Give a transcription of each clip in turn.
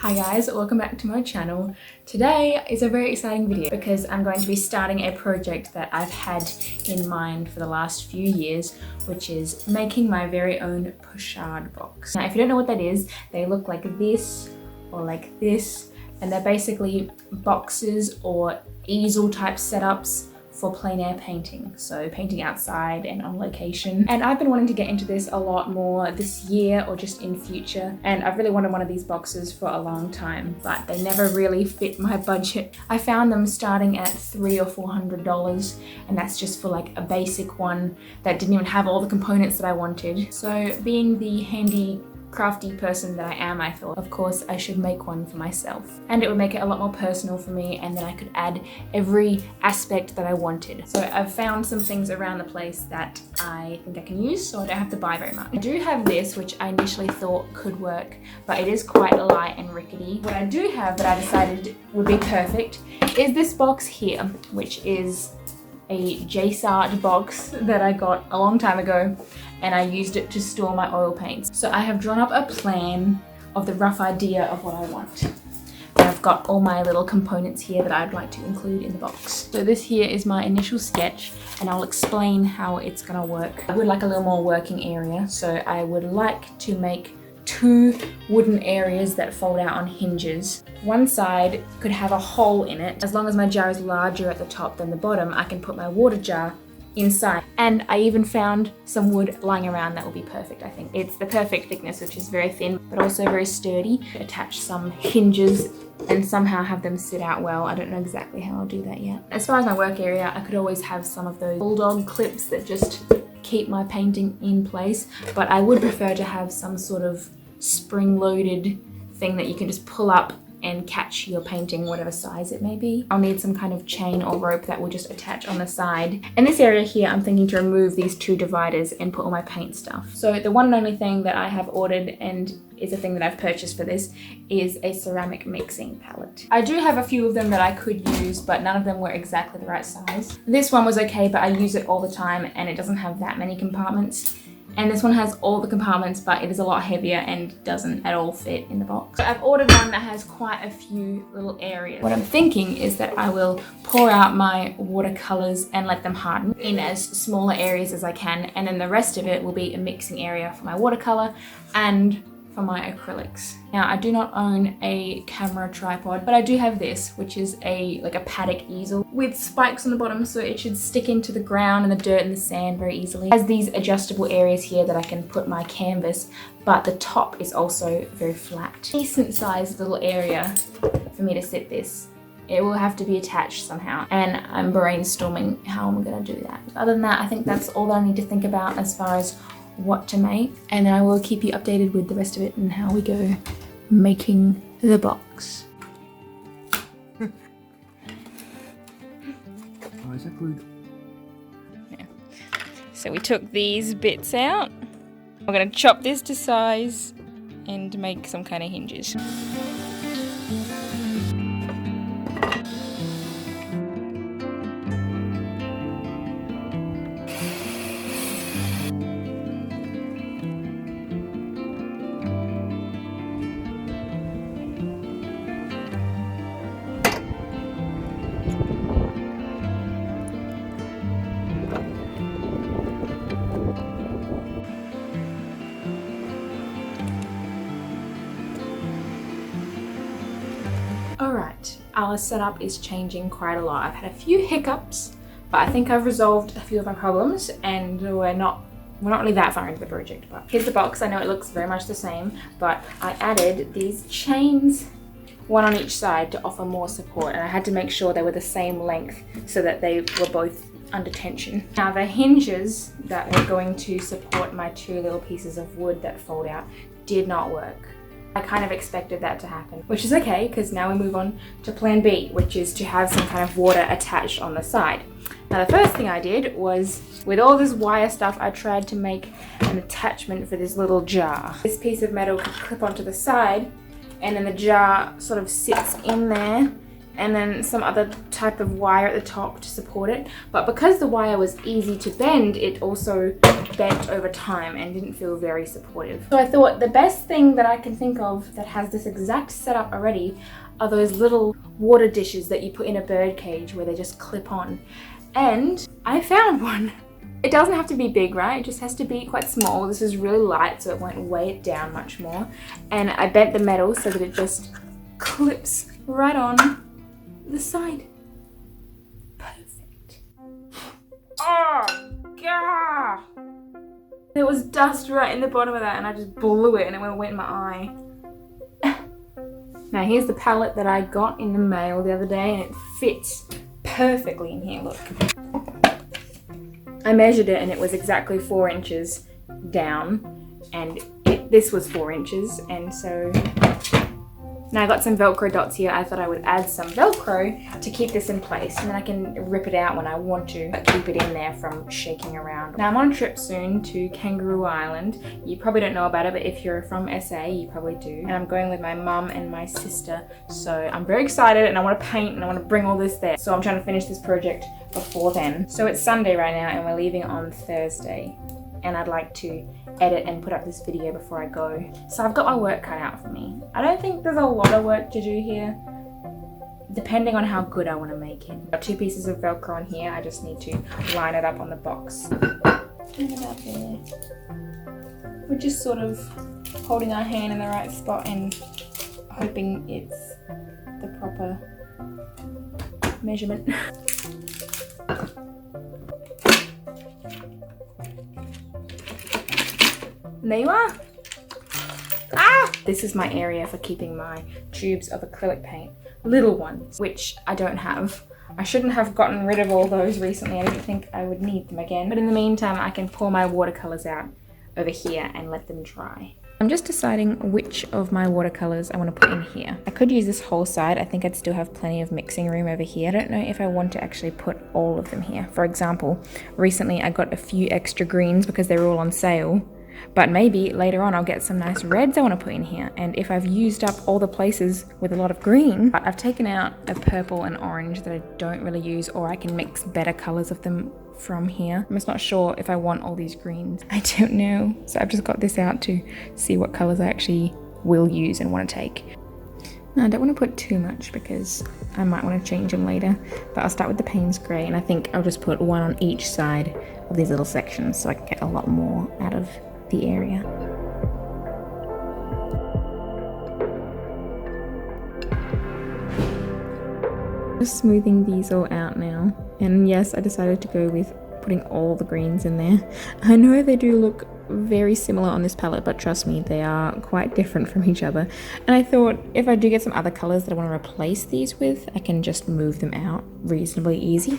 Hi guys, welcome back to my channel. Today is a very exciting video because I'm going to be starting a project that I've had in mind for the last few years, which is making my very own pochade box. Now if you don't know what that is, they look like this or like this, and they're basically boxes or easel type setups for plein air painting, so painting outside and on location. And I've been wanting to get into this a lot more this year or just in future, and I've really wanted one of these boxes for a long time, but they never really fit my budget. I found them starting at $300 or $400, and that's just for like a basic one that didn't even have all the components that I wanted. So being the handy crafty person that I am, I thought, of course, I should make one for myself. And it would make it a lot more personal for me, and then I could add every aspect that I wanted. So I've found some things around the place that I think I can use, so I don't have to buy very much. I do have this, which I initially thought could work, but it is quite light and rickety. What I do have that I decided would be perfect is this box here, which is a JSart box that I got a long time ago, and I used it to store my oil paints. So I have drawn up a plan of the rough idea of what I want. And I've got all my little components here that I'd like to include in the box. So this here is my initial sketch, and I'll explain how it's gonna work. I would like a little more working area, so I would like to make two wooden areas that fold out on hinges. One side could have a hole in it. As long as my jar is larger at the top than the bottom, I can put my water jar inside. And I even found some wood lying around that will be perfect, I think. It's the perfect thickness, which is very thin, but also very sturdy. Attach some hinges and somehow have them sit out well. I don't know exactly how I'll do that yet. As far as my work area, I could always have some of those bulldog clips that just keep my painting in place, but I would prefer to have some sort of spring-loaded thing that you can just pull up and catch your painting, whatever size it may be. I'll need some kind of chain or rope that will just attach on the side. In this area here, I'm thinking to remove these two dividers and put all my paint stuff. So the one and only thing that I have ordered, and is a thing that I've purchased for this, is a ceramic mixing palette. I do have a few of them that I could use, but none of them were exactly the right size. This one was okay, but I use it all the time and it doesn't have that many compartments. And this one has all the compartments, but it is a lot heavier and doesn't at all fit in the box. So I've ordered one that has quite a few little areas. What I'm thinking is that I will pour out my watercolors and let them harden in as smaller areas as I can, and then the rest of it will be a mixing area for my watercolor and for my acrylics. Now, I do not own a camera tripod, but I do have this, which is like a paddock easel with spikes on the bottom, so it should stick into the ground and the dirt and the sand very easily. It has these adjustable areas here that I can put my canvas, but the top is also very flat. Decent sized little area for me to sit this. It will have to be attached somehow, and I'm brainstorming how I'm gonna do that. Other than that, I think that's all that I need to think about as far as what to make, and I will keep you updated with the rest of it and how we go making the box. Oh, is that glued? Yeah. So we took these bits out. We're going to chop this to size and make some kind of hinges. Alright, our setup is changing quite a lot. I've had a few hiccups, but I think I've resolved a few of my problems, and we're not really that far into the project. But here's the box. I know it looks very much the same, but I added these chains, one on each side, to offer more support, and I had to make sure they were the same length so that they were both under tension. Now the hinges that were going to support my two little pieces of wood that fold out did not work. I kind of expected that to happen, which is okay, because now we move on to plan B, which is to have some kind of water attached on the side. Now the first thing I did was, with all this wire stuff, I tried to make an attachment for this little jar. This piece of metal could clip onto the side, and then the jar sort of sits in there, and then some other type of wire at the top to support it. But because the wire was easy to bend, it also bent over time and didn't feel very supportive. So I thought the best thing that I can think of that has this exact setup already are those little water dishes that you put in a bird cage where they just clip on. And I found one. It doesn't have to be big, right? It just has to be quite small. This is really light, so it won't weigh it down much more. And I bent the metal so that it just clips right on the side. Perfect. Oh, God! There was dust right in the bottom of that, and I just blew it and it went in my eye. Now here's the palette that I got in the mail the other day, and it fits perfectly in here, look. I measured it and it was exactly 4 inches down, and this was 4 inches, and so now I got some Velcro dots here. I thought I would add some Velcro to keep this in place, and then I can rip it out when I want to, but keep it in there from shaking around. Now I'm on a trip soon to Kangaroo Island. You probably don't know about it, but if you're from SA, you probably do. And I'm going with my mum and my sister, so I'm very excited, and I want to paint and I want to bring all this there. So I'm trying to finish this project before then. So it's Sunday right now, and we're leaving on Thursday, and I'd like to edit and put up this video before I go. So I've got my work cut out for me. I don't think there's a lot of work to do here, depending on how good I want to make it. I've got 2 pieces of Velcro on here. I just need to line it up on the box. Put it up there. We're just sort of holding our hand in the right spot and hoping it's the proper measurement. And there you are. Ah! This is my area for keeping my tubes of acrylic paint. Little ones, which I don't have. I shouldn't have gotten rid of all those recently. I didn't think I would need them again. But in the meantime, I can pour my watercolors out over here and let them dry. I'm just deciding which of my watercolors I want to put in here. I could use this whole side. I think I'd still have plenty of mixing room over here. I don't know if I want to actually put all of them here. For example, recently I got a few extra greens because they were all on sale. But maybe later on I'll get some nice reds I want to put in here. And if I've used up all the places with a lot of green, I've taken out a purple and orange that I don't really use, or I can mix better colors of them from here. I'm just not sure if I want all these greens. I don't know. So I've just got this out to see what colors I actually will use and want to take. Now, I don't want to put too much because I might want to change them later, but I'll start with the Payne's Grey, and I think I'll just put one on each side of these little sections so I can get a lot more out of the area. Just smoothing these all out now, and yes, I decided to go with putting all the greens in there. I know they do look very similar on this palette, but trust me, they are quite different from each other. And I thought if I do get some other colors that I want to replace these with, I can just move them out reasonably easy.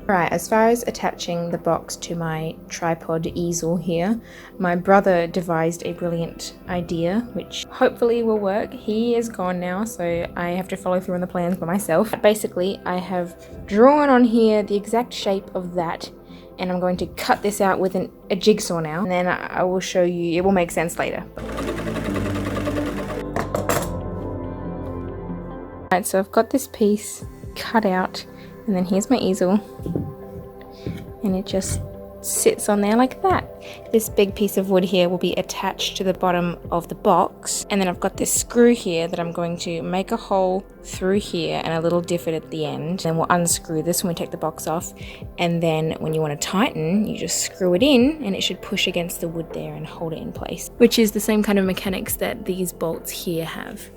Right, as far as attaching the box to my tripod easel here, my brother devised a brilliant idea, which hopefully will work. He is gone now, so I have to follow through on the plans by myself. Basically, I have drawn on here the exact shape of that, and I'm going to cut this out with a jigsaw now, and then I will show you. It will make sense later. Right, so I've got this piece cut out, and then here's my easel, and it just sits on there like that. This big piece of wood here will be attached to the bottom of the box, and then I've got this screw here that I'm going to make a hole through here and a little divot at the end. Then we'll unscrew this when we take the box off, and then when you want to tighten, you just screw it in, and it should push against the wood there and hold it in place, which is the same kind of mechanics that these bolts here have.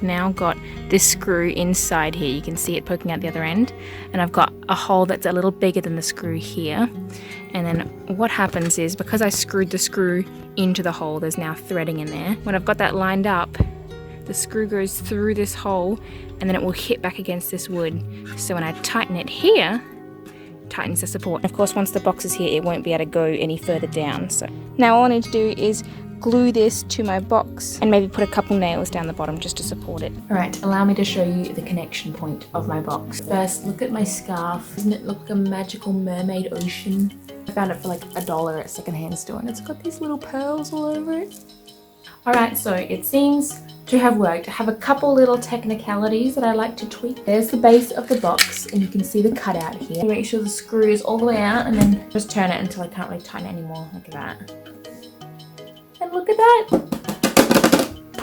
Now got this screw inside here. You can see it poking out the other end, and I've got a hole that's a little bigger than the screw here. And then what happens is, because I screwed the screw into the hole, there's now threading in there. When I've got that lined up, the screw goes through this hole and then it will hit back against this wood. So when I tighten it here, it tightens the support. Of course, once the box is here, it won't be able to go any further down. So now all I need to do is glue this to my box and maybe put a couple nails down the bottom just to support it. All right, allow me to show you the connection point of my box. First, look at my scarf. Doesn't it look like a magical mermaid ocean? I found it for like $1 at a secondhand store and it's got these little pearls all over it. All right, so it seems to have worked. I have a couple little technicalities that I like to tweak. There's the base of the box and you can see the cutout here. Make sure the screw is all the way out and then just turn it until I can't really tighten it anymore. Look at that. And look at that.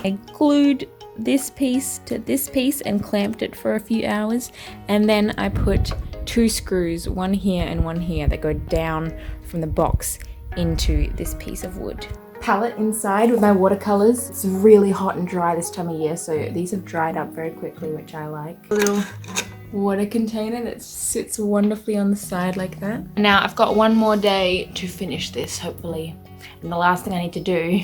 I glued this piece to this piece and clamped it for a few hours. And then I put 2 screws, one here and one here, that go down from the box into this piece of wood. Palette inside with my watercolors. It's really hot and dry this time of year, so these have dried up very quickly, which I like. A little water container that sits wonderfully on the side like that. Now I've got one more day to finish this, hopefully. And the last thing I need to do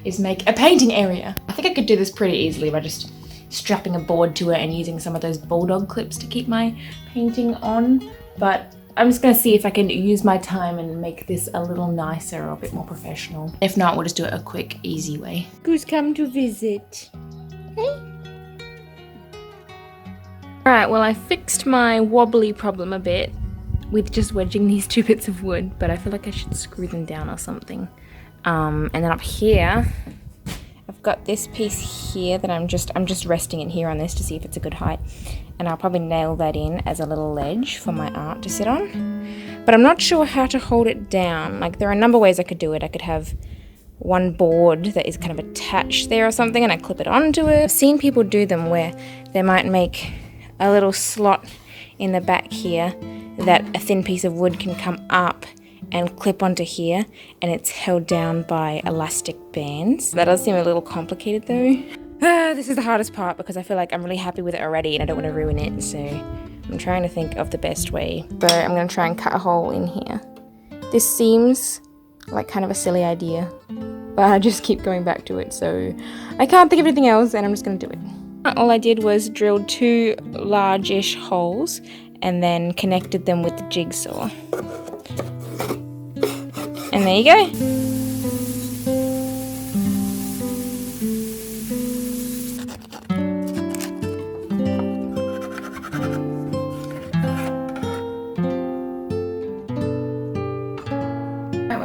is make a painting area. I think I could do this pretty easily by just strapping a board to it and using some of those bulldog clips to keep my painting on, but I'm just gonna see if I can use my time and make this a little nicer or a bit more professional. If not, we'll just do it a quick, easy way. Who's come to visit? Hey? Alright, well I fixed my wobbly problem a bit with just wedging these 2 bits of wood, but I feel like I should screw them down or something. And then up here, I've got this piece here that I'm just resting it here on this to see if it's a good height. And I'll probably nail that in as a little ledge for my art to sit on. But I'm not sure how to hold it down. Like, there are a number of ways I could do it. I could have one board that is kind of attached there or something and I clip it onto it. I've seen people do them where they might make a little slot in the back here that a thin piece of wood can come up and clip onto here, and it's held down by elastic bands. That does seem a little complicated though. This is the hardest part because I feel like I'm really happy with it already and I don't want to ruin it, so I'm trying to think of the best way. So I'm going to try and cut a hole in here. This seems like kind of a silly idea, but I just keep going back to it, so I can't think of anything else and I'm just going to do it. All I did was drill 2 large-ish holes and then connected them with the jigsaw. And there you go.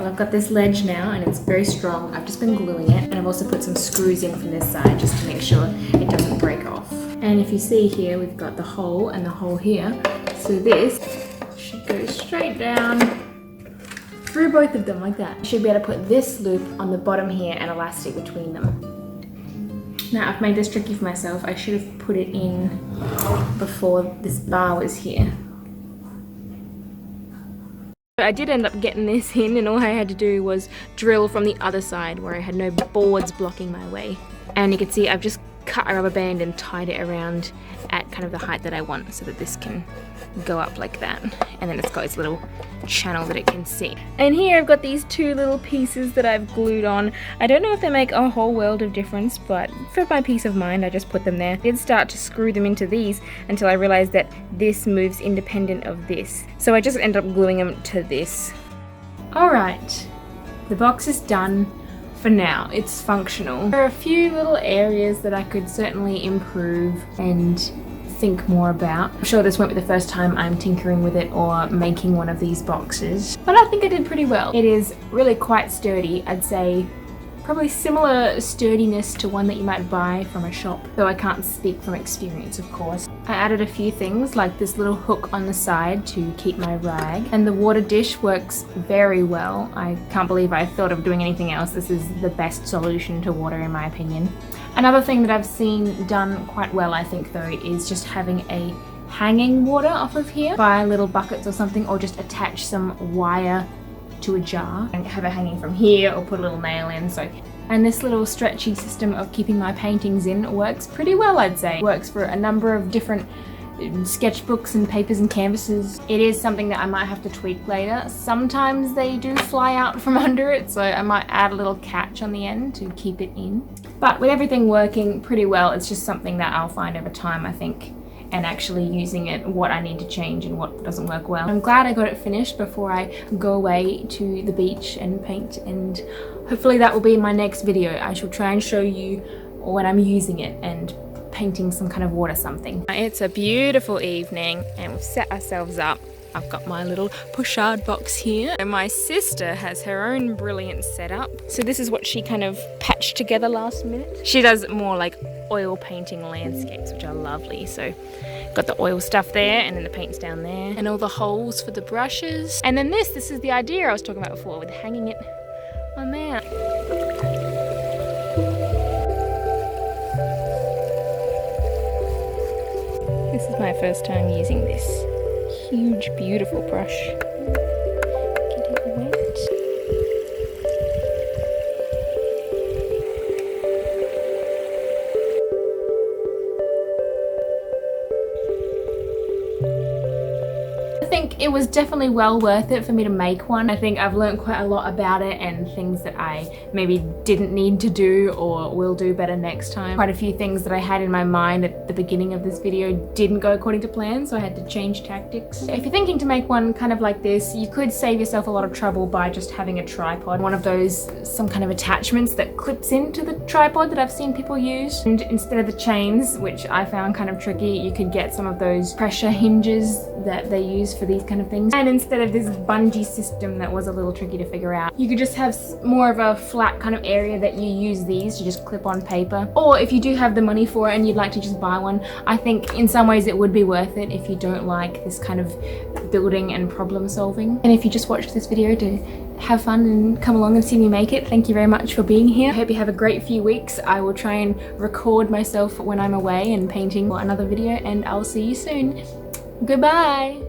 I've got this ledge now and it's very strong. I've just been gluing it and I've also put some screws in from this side just to make sure it doesn't break off. And if you see here, we've got the hole and the hole here. So this should go straight down through both of them like that. I should be able to put this loop on the bottom here and elastic between them. Now I've made this tricky for myself. I should have put it in before this bar was here. I did end up getting this in and all I had to do was drill from the other side where I had no boards blocking my way. And you can see I've just cut a rubber band and tied it around at kind of the height that I want so that this can go up like that. And then it's got its little channel that it can see. And here I've got these 2 little pieces that I've glued on. I don't know if they make a whole world of difference, but for my peace of mind I just put them there. I did start to screw them into these until I realized that this moves independent of this. So I just ended up gluing them to this. Alright, the box is done. For now, it's functional. There are a few little areas that I could certainly improve and think more about. I'm sure this won't be the first time I'm tinkering with it or making one of these boxes, but I think I did pretty well. It is really quite sturdy. I'd say probably similar sturdiness to one that you might buy from a shop, though I can't speak from experience, of course. I added a few things like this little hook on the side to keep my rag, and the water dish works very well. I can't believe I thought of doing anything else. This is the best solution to water in my opinion. Another thing that I've seen done quite well, I think though, is just having a hanging water off of here. Buy little buckets or something, or just attach some wire to a jar and have it hanging from here, or put a little nail in. And this little stretchy system of keeping my paintings in works pretty well, I'd say. It works for a number of different sketchbooks and papers and canvases. It is something that I might have to tweak later. Sometimes they do fly out from under it, so I might add a little catch on the end to keep it in. But with everything working pretty well, it's just something that I'll find over time, I think, and actually using it, what I need to change and what doesn't work well. I'm glad I got it finished before I go away to the beach and paint, and hopefully that will be my next video. I shall try and show you when I'm using it and painting some kind of water something. It's a beautiful evening and we've set ourselves up. I've got my little pochade box here, and my sister has her own brilliant setup. So this is what she kind of patched together last minute. She does more like oil painting landscapes, which are lovely. So got the oil stuff there, and then the paint's down there, and all the holes for the brushes. And then this is the idea I was talking about before with hanging it on there. This is my first time using this huge, beautiful brush. Get it wet. I think it was definitely well worth it for me to make one. I think I've learned quite a lot about it and things that I maybe didn't need to do or will do better next time. Quite a few things that I had in my mind at the beginning of this video didn't go according to plan, so I had to change tactics. If you're thinking to make one kind of like this, you could save yourself a lot of trouble by just having a tripod. One of those, some kind of attachments that clips into the tripod that I've seen people use. And instead of the chains, which I found kind of tricky, you could get some of those pressure hinges that they use for these kind of things. And instead of this bungee system that was a little tricky to figure out, you could just have more of a flat kind of area that you use these to just clip on paper. Or if you do have the money for it and you'd like to just buy one, I think in some ways it would be worth it if you don't like this kind of building and problem solving. And if you just watched this video to have fun and come along and see me make it, thank you very much for being here. I hope you have a great few weeks. I will try and record myself when I'm away and painting for another video, and I'll see you soon. Goodbye!